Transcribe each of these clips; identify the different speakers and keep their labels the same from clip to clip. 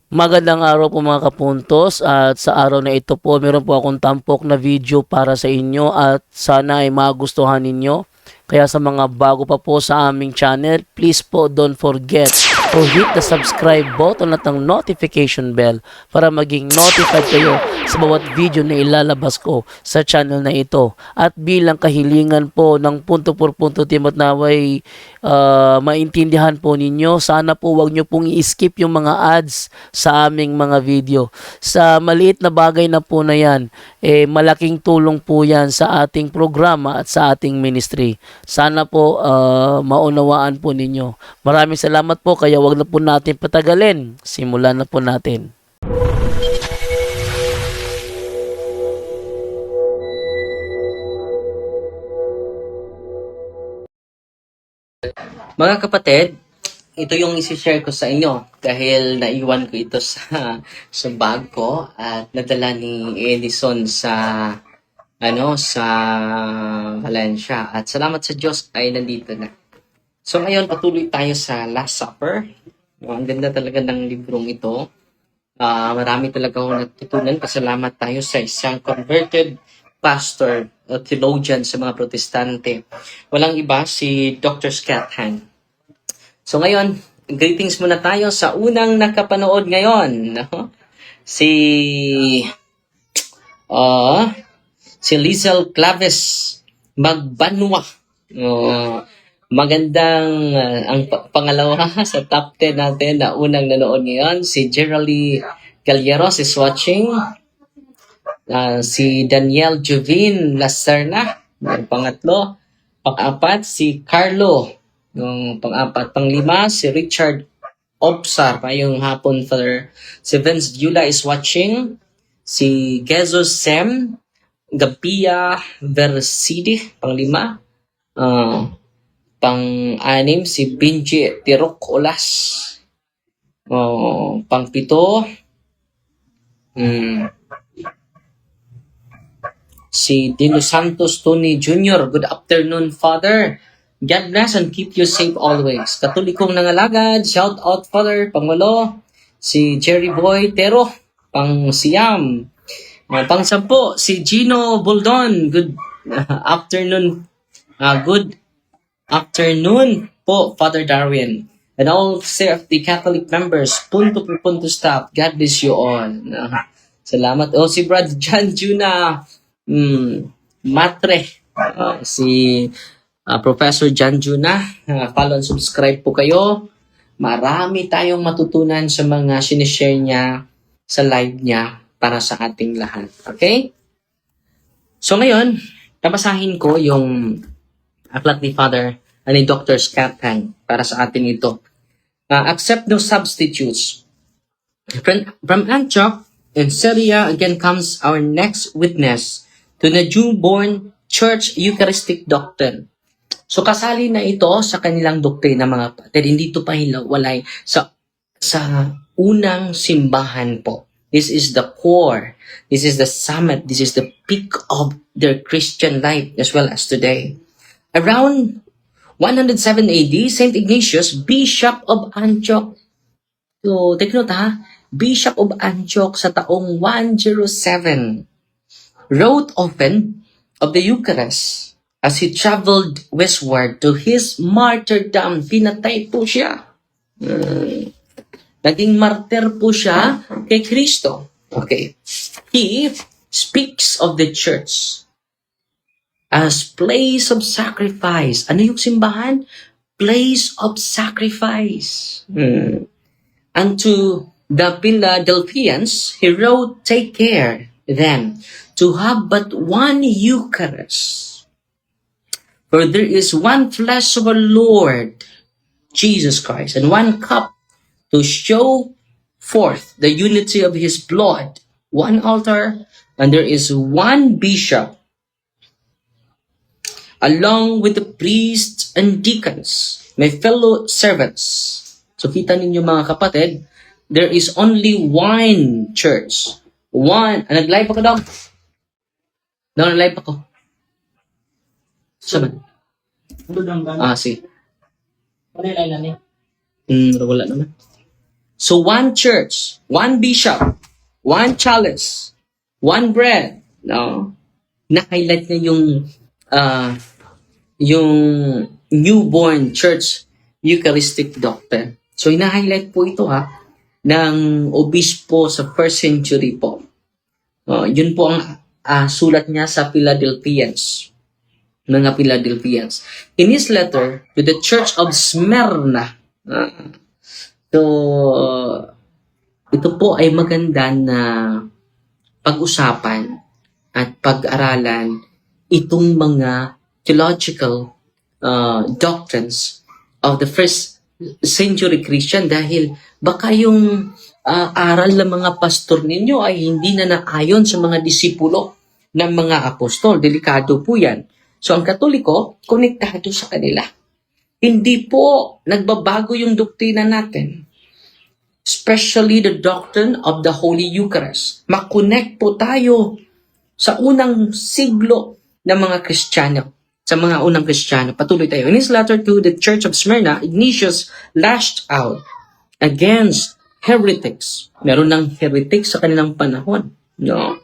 Speaker 1: Magandang araw po mga kapuntos, at sa araw na ito po meron po akong tampok na video para sa inyo at sana ay magustuhan ninyo. Kaya sa mga bago pa po sa aming channel, please po don't forget to hit the subscribe button at ang notification bell para maging notified kayo sa bawat video na ilalabas ko sa channel na ito. At bilang kahilingan po ng punto por punto team at naway maintindihan po ninyo, sana po wag nyo pong i-skip yung mga ads sa aming mga video. Sa maliit na bagay na po na yan, malaking tulong po yan sa ating programa at sa ating ministry. Sana po maunawaan po ninyo. Maraming salamat po, kaya wag na po natin patagalin. Simulan na po natin.
Speaker 2: Mga kapatid, ito yung isi-share ko sa inyo dahil naiwan ko ito sa bag ko at nadala ni Edison sa Valencia, at salamat sa Diyos ay nandito na. So ngayon patuloy tayo sa Last Supper. Ang ganda talaga ng librong ito. Marami talaga akong natutunan. Pasalamat tayo sa isang converted pastor o theologian sa mga protestante. Walang iba, si Dr. Scott Hahn. So ngayon, greetings muna tayo sa unang nakapanood ngayon. No? Si Lizel Claves Magbanwa. Magandang ang pangalawa sa top 10 natin na unang nanood ngayon. Si Geraldine Galleros is watching. Si Daniel Jovin Lacerna. Ang pangatlo. Pang-apat, si Carlo. Yung pang-apat. Pang-lima, si Richard Obsar. Yung hapon father. Si Vince Dula is watching. Si Jesus Sem Gapia Versidi. Pang-lima. Pang-anim, si Benji Tirok Olas. Pang-pito, si Dino Santos Tony Jr. Good afternoon, Father. God bless and keep you safe always. Katolikong nangalagad, shout out, Father. Pang-walo, si Jerry Boy Tero. Pang-siyam, pang-sampo, si Gino Buldon. Good afternoon. Good afternoon po, Father Darwin. And all of the Catholic members, punto per punto staff, God bless you all. Salamat. Si Brad John Juna Matre, si Professor John Juna, follow and subscribe po kayo. Marami tayong matutunan sa mga sinishare niya sa live niya para sa ating lahat. Okay? So ngayon, tabasahin ko yung aklat ni Father ni Dr. Scott Hahn para sa atin ito. Accept no substitutes. From Antioch in Syria again comes our next witness to the newborn church Eucharistic doctrine. So kasali na ito sa kanilang doktrina, mga kapatid. Hindi ito pa walay sa unang simbahan po. This is the core. This is the summit. This is the peak of their Christian life as well as today. Around 107 AD, St. Ignatius, Bishop of Antioch. So, take note ha, Bishop of Antioch sa taong 107, wrote often of the Eucharist as he traveled westward to his martyrdom. Pinatay po siya. Naging martyr po siya kay Kristo. Okay. He speaks of the church as place of sacrifice. Ano yung simbahan? Place of sacrifice. And to the Philadelphians, he wrote, take care then to have but one Eucharist. For there is one flesh of our Lord, Jesus Christ, and one cup to show forth the unity of his blood, one altar, and there is one bishop, along with the priests and deacons, my fellow servants. So kita ninyo mga kapatid, there is only one church. One. Nag-live ako daw? Nag-live ako. Saan? Si.
Speaker 3: Ano yung line na niya?
Speaker 2: Wala naman. So one church, one bishop, one chalice, one bread, no? Na-highlight na yung newborn church Eucharistic doctrine. So, ina-highlight po ito ng obispo sa first century po. Yun po ang sulat niya sa Philadelphians. Mga Philadelphians. In his letter to the Church of Smyrna, ito po ay maganda na pag-usapan at pag-aralan itong mga theological doctrines of the first century Christian dahil baka yung aral ng mga pastor ninyo ay hindi na naayon sa mga disipulo ng mga apostol. Delikado po yan. So ang Katoliko, konektado sa kanila. Hindi po nagbabago yung doktrina natin. Especially the doctrine of the Holy Eucharist. Makonect po tayo sa unang siglo ng mga Kristiyano. Sa mga unang Kristiyano. Patuloy tayo. In his letter to the Church of Smyrna, Ignatius lashed out against heretics. Meron ng heretics sa kanilang panahon. No?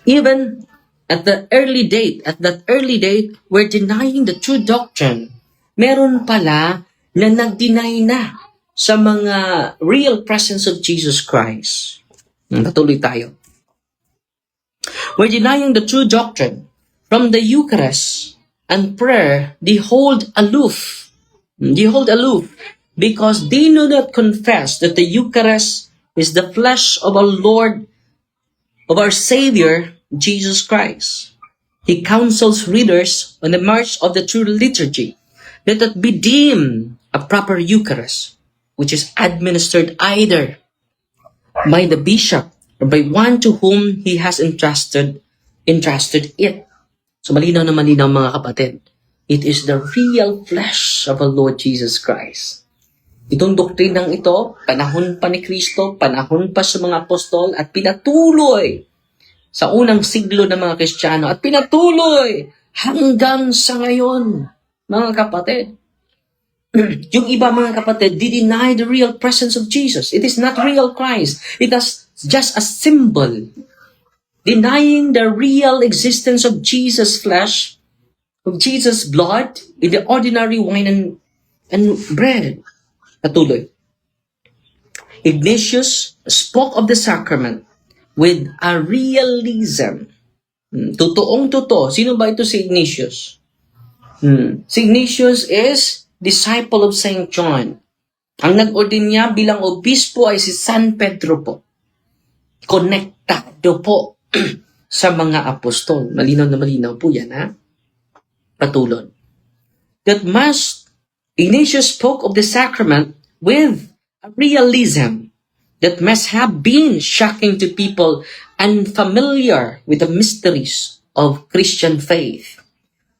Speaker 2: Even at that early date, we're denying the true doctrine. Meron pala na nag-deny na sa mga real presence of Jesus Christ. Patuloy tayo. We're denying the true doctrine. From the Eucharist and prayer, they hold aloof. They hold aloof because they do not confess that the Eucharist is the flesh of our Lord, of our Savior, Jesus Christ. He counsels readers on the march of the true liturgy. Let it be deemed a proper Eucharist, which is administered either by the bishop or by one to whom he has entrusted it. So malinaw na malinaw mga kapatid. It is the real flesh of our Lord Jesus Christ. Itong doktrinang ito, panahon pa ni Kristo, panahon pa sa mga apostol, at pinatuloy sa unang siglo ng mga Kristiyano, at pinatuloy hanggang sa ngayon, mga kapatid. Yung iba mga kapatid, they deny the real presence of Jesus. It is not real Christ. It is just a symbol. Denying the real existence of Jesus' flesh, of Jesus' blood, in the ordinary wine and bread. Patuloy. Ignatius spoke of the sacrament with a realism. Totoong-totoo. Sino ba ito si Ignatius? Si Ignatius is disciple of St. John. Ang nag-ordin niya bilang obispo ay si San Pedro po. Konektado po sa mga apostol. Malinaw na malinaw po yan, Patulon. That Ignatius spoke of the sacrament with a realism that must have been shocking to people unfamiliar with the mysteries of Christian faith.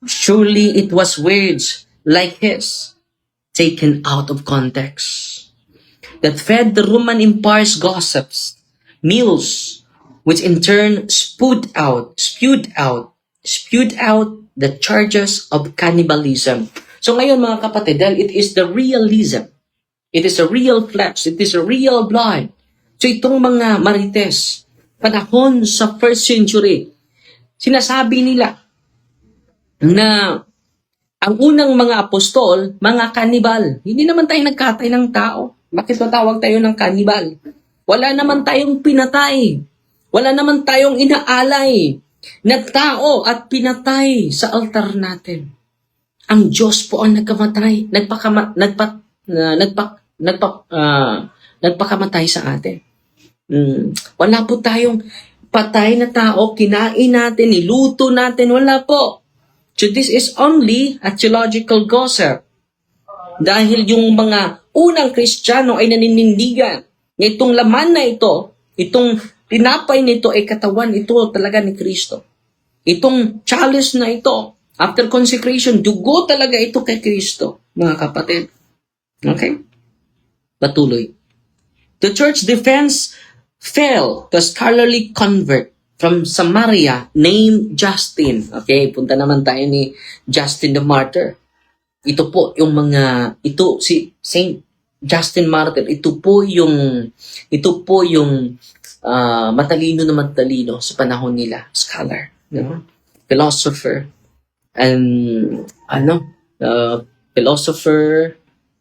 Speaker 2: Surely it was words like his, taken out of context, that fed the Roman Empire's gossips, meals, which in turn spewed out the charges of cannibalism. So ngayon mga kapatid, dahil it is the realism, it is a real flesh, it is a real blood. So itong mga marites, panahon sa first century, sinasabi nila na ang unang mga apostol, mga kanibal. Hindi naman tayo nagkatay ng tao. Bakit matawag tayo ng kanibal? Wala naman tayong pinatay. Wala naman tayong inaalay na tao at pinatay sa altar natin. Ang Diyos po ang nagkamatay, nagpakamatay sa atin. Wala po tayong patay na tao, kinain natin, niluto natin, wala po. So this is only a theological gossip. Dahil yung mga unang Kristiyano ay naninindigan na itong laman na ito, itong tinapay nito ay katawan ito talaga ni Kristo. Itong chalice na ito, after consecration, dugo talaga ito kay Kristo, mga kapatid. Okay? Patuloy. The church defense failed to scholarly convert from Samaria named Justin. Okay, punta naman tayo ni Justin the Martyr. ito po yung si Saint Justin Martyr, ito po yung matalino na matalino sa panahon nila, scholar, no? Philosopher, and philosopher,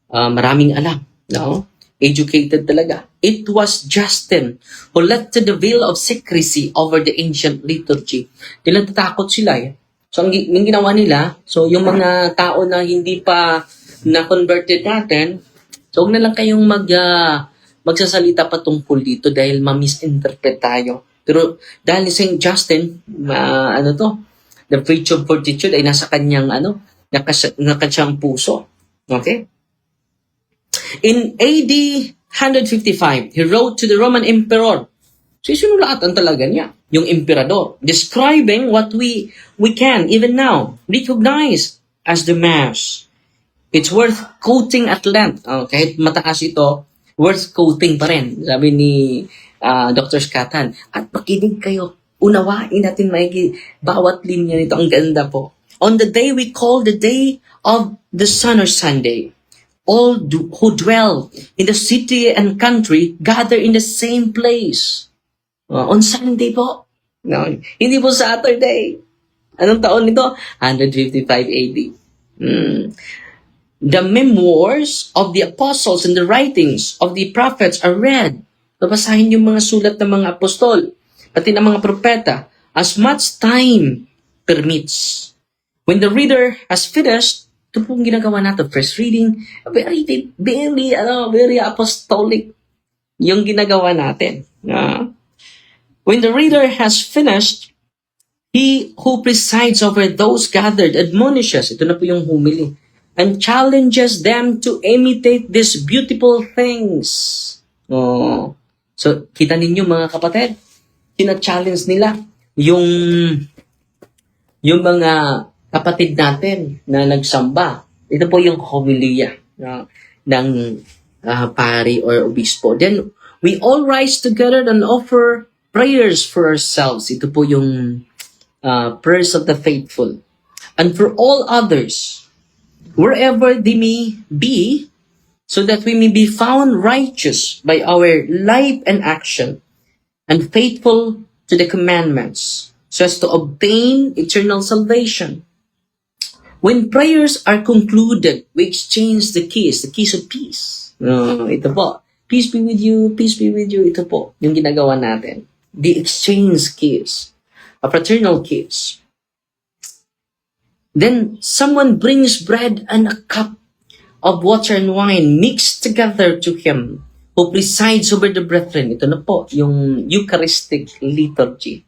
Speaker 2: maraming alam, no? Educated talaga. It was Justin who lifted the veil of secrecy over the ancient liturgy. Natatakot sila eh. So, ang ginawa nila, so yung mga tao na hindi pa na-converted natin, so huwag na lang kayong magsasalita patungkol dito dahil ma-misinterpret tayo. Pero dahil ni Saint Justin, the virtue of fortitude ay nasa kanyang nakasiyang puso. Okay? In AD 155, he wrote to the Roman Emperor. So, isinulatan talaga niya, yung emperador, describing what we can, even now, recognize as the Mass. It's worth quoting at length. Kahit mataas ito, worth quoting pa rin, sabi ni Dr. Skatan. At makinig kayo, unawain natin bawat linya nito. Ang ganda po. On the day we call the day of the Sun or Sunday, all who dwell in the city and country gather in the same place. On Sunday po. No, hindi po Saturday. Anong taon nito? 155 AD. The memoirs of the apostles and the writings of the prophets are read. Babasahin yung mga sulat ng mga apostol, pati ng mga propeta, as much time permits. When the reader has finished, ito pong ginagawa natin, first reading, very apostolic yung ginagawa natin. When the reader has finished, he who presides over those gathered admonishes, ito na po yung homily, and challenges them to imitate these beautiful things. So, kita ninyo mga kapatid, sina-challenge nila yung mga kapatid natin na nagsamba. Ito po yung homilia ng pari or obispo. Then, we all rise together and offer prayers for ourselves. Ito po yung prayers of the faithful. And for all others, wherever they may be, so that we may be found righteous by our life and action, and faithful to the commandments, so as to obtain eternal salvation. When prayers are concluded, we exchange the keys of peace. Ito po. Peace be with you, peace be with you. Ito po, yung ginagawa natin. The exchange kiss, a fraternal kiss. Then someone brings bread and a cup of water and wine mixed together to him who presides over the brethren. Ito na po, yung Eucharistic liturgy.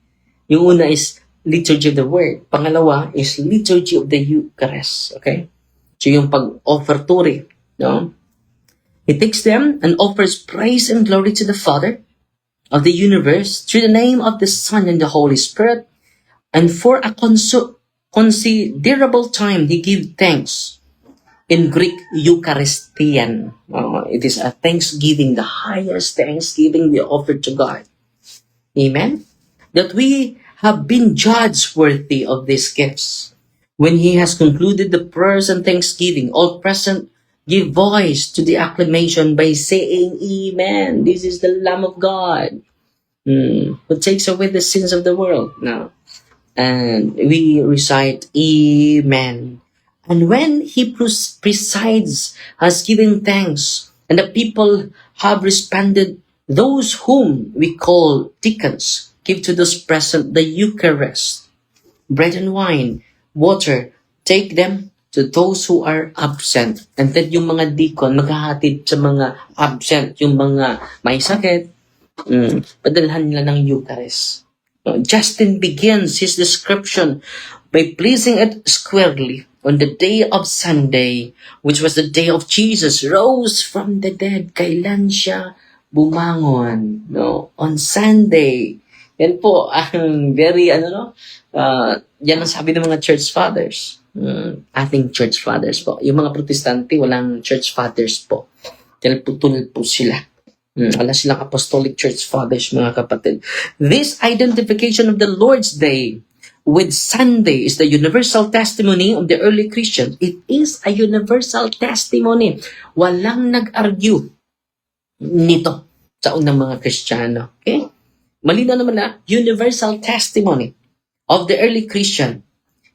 Speaker 2: Yung una is liturgy of the word. Pangalawa is liturgy of the Eucharist. Okay? So yung pag-offertory. No? He takes them and offers praise and glory to the Father of the universe through the name of the Son and the Holy Spirit. And for a considerable time, he gives thanks. In Greek, Eucharistian. It is a thanksgiving, the highest thanksgiving we offer to God. Amen? That we have been judged worthy of these gifts. When he has concluded the prayers and thanksgiving, all present give voice to the acclamation by saying, Amen. This is the Lamb of God who takes away the sins of the world. Now, and we recite, Amen. And when he presides, has given thanks, and the people have responded, those whom we call deacons give to those present the Eucharist, bread and wine, water, take them to those who are absent. And then yung mga deacon, maghahatid sa mga absent, yung mga may sakit, padalhan nila ng Eucharist. Justin begins his description by placing it squarely on the day of Sunday, which was the day of Jesus rose from the dead. Kailan siya bumangon? No? On Sunday. Yan po, ang very, yan ang sabi ng mga church fathers. Ating church fathers po. Yung mga protestante, walang church fathers po. Dahil putol po sila. Wala silang apostolic church fathers, mga kapatid. This identification of the Lord's Day with Sunday is the universal testimony of the early Christians. It is a universal testimony. Walang nag-argue nito sa unang mga Kristiyano. Okay? Malinaw naman na universal testimony of the early Christian.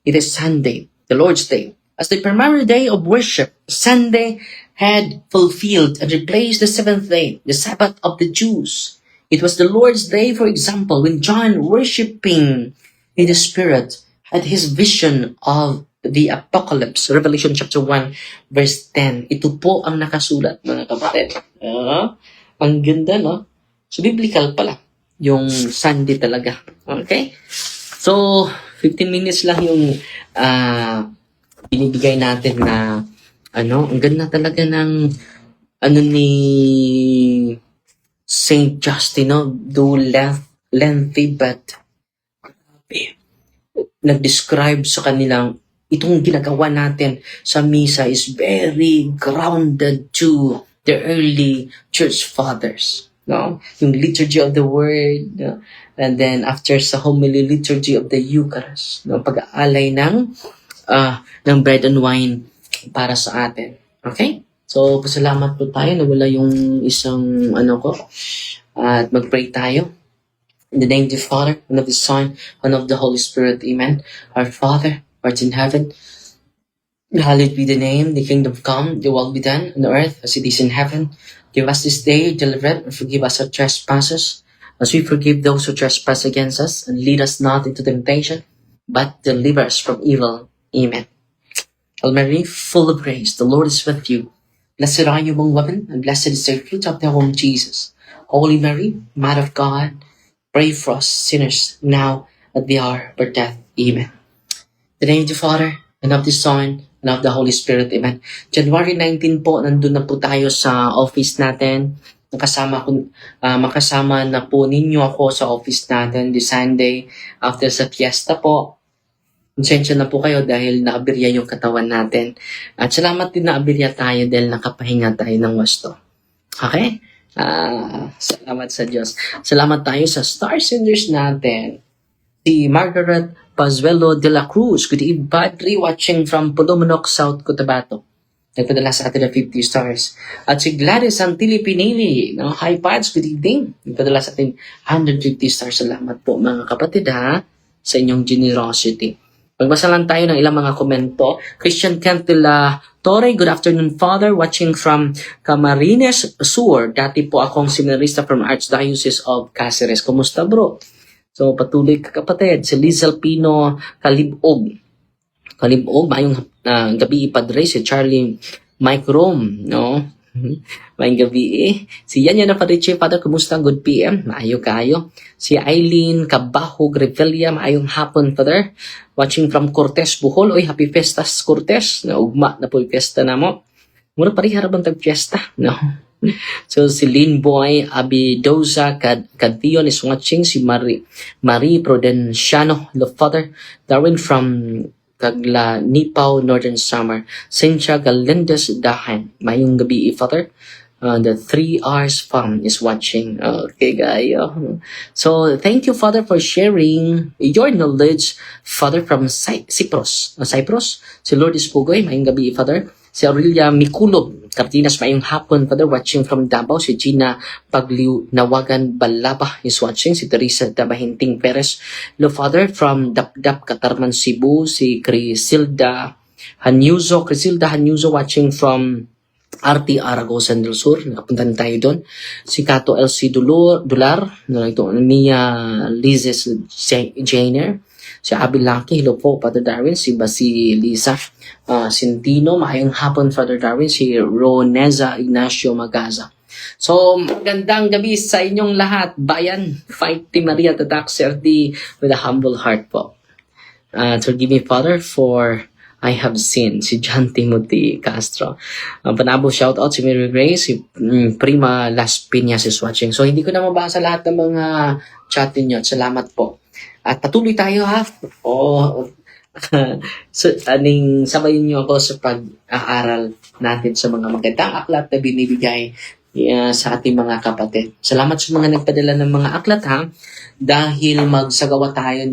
Speaker 2: It is Sunday, the Lord's Day. As the primary day of worship, Sunday had fulfilled and replaced the seventh day, the Sabbath of the Jews. It was the Lord's Day, for example, when John, worshiping in the Spirit, had his vision of the Apocalypse, Revelation chapter 1, verse 10. Ito po ang nakasulat, mga kapatid. Ang ganda, no? So, biblical pala yung Sunday talaga. Okay? So, 15 minutes lang yung binibigay natin na ang ganda talaga ng ni Saint Justin, no? Do lengthy but nag-describe sa kanilang itong ginagawa natin sa misa is very grounded to the early church fathers, no? Yung liturgy of the word, no? And then after sa homily, liturgy of the Eucharist, no? Pag-aalay ng bread and wine para sa atin. Okay? So, pasalamat po tayo na wala yung isang ko. At mag-pray tayo. In the name of the Father, and of the Son, and of the Holy Spirit. Amen. Our Father, who art in heaven, hallowed be the name, the kingdom come, the will be done on earth as it is in heaven. Give us this day daily bread, and forgive us our trespasses, as we forgive those who trespass against us, and lead us not into temptation, but deliver us from evil. Amen. Hail Mary, full of grace, the Lord is with you. Blessed are you among women, and blessed is the fruit of the womb, Jesus. Holy Mary, Mother of God, pray for us sinners, now at the hour of our death. Amen. In the name of the Father, and of the Son, and of the Holy Spirit. Amen. January 19 po, nandun na po tayo sa office natin. Makasama na po ninyo ako sa office natin this Sunday after sa fiesta po. Konsensya na po kayo dahil naabirya yung katawan natin. At salamat din na abirya tayo dahil nakapahinga tayo ng wasto. Okay? Salamat sa Diyos. Salamat tayo sa star senders natin. Si Margaret Pazuelo de la Cruz. Good evening, Padre, watching from Polomonok, South Cotabato. Nagpadala sa atin ng 50 stars. At si Gladys Antili Pinili. No? Hi, Pads. Good evening. Nagpadala sa atin 150 stars. Salamat po, mga kapatid, sa inyong generosity. Magbasa lang tayo ng ilang mga komento. Christian Kent de la Torre, good afternoon, Father. Watching from Camarines Sur. Dati po akong seminarista from Archdiocese of Cáceres. Kumusta, bro? So, patuloy ka, kapatid. Si Lizel Pino Kalibog, mayong gabi, Padre. Si Charlie Mike Rome, no? Mayong gabi. Si Yanya na Fariche, Father, kumusta? Good PM. Maayo kayo. Si Eileen Cabahog Revilla, maayong hapon, Father. Watching from Cortes, Bohol. Oy, happy festas, Cortes. Naugma na po yung fiesta na mo. Mura parihara bang tag-fiesta? No. So, si Lynn Boy Abidoza Cadillon is watching. Si Marie Prudenciano, the Father. Darwin from Kagla, Nipaw, Northern Summer. Cynthia Galindes Dahan. Mayong gabi, Father. The 3 R's Farm is watching. Okay, gayo. So, thank you, Father, for sharing your knowledge, Father, from Cyprus. Si Lourdes Pugoy, mayong gabi, Father. Si Aurelia Miculob, Cardenas, mayong hapon, Father, watching from Davao. Si Gina Pagliw Nawagan Balaba is watching. Si Teresa Dabahinting Perez. Hello, Father, from Dapdap, Katarman, Cebu. Si Crisilda Hanyuzo, watching from RT Aragosan del Sur, nakapunta na tayo doon. Si Kato LC Dular, Mia Lizes Jainer, si Abby Lucky, hello po, Father Darwin, si Basi Lisa Sintino, maayong hapon, Father Darwin, si Roneza Ignacio Magaza. So, magandang gabi sa inyong lahat, bayan, fight Team Maria Tatak Serdi with a humble heart po. Forgive me, Father, for I have seen, si John Timothy Castro. Panabo, shout out si Mary Grace, si Prima Las Piñas is watching. So, hindi ko na mabasa lahat ng mga chat ninyo. Salamat po. At patuloy tayo, so, sabayin niyo ako sa pag-aaral natin sa mga magandang aklat na binibigay sa ating mga kapatid. Salamat sa mga nagpadala ng mga aklat ha, dahil magsagawa tayo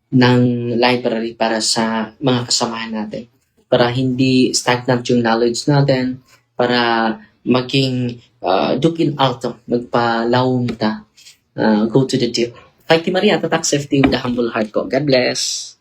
Speaker 2: ng library para sa mga kasamahan natin. Para hindi stagnant yung knowledge natin, para maging dukin alto, magpalawom ta, go to the deep. Kay Maria, tatak safety with the humble heart ko. God bless.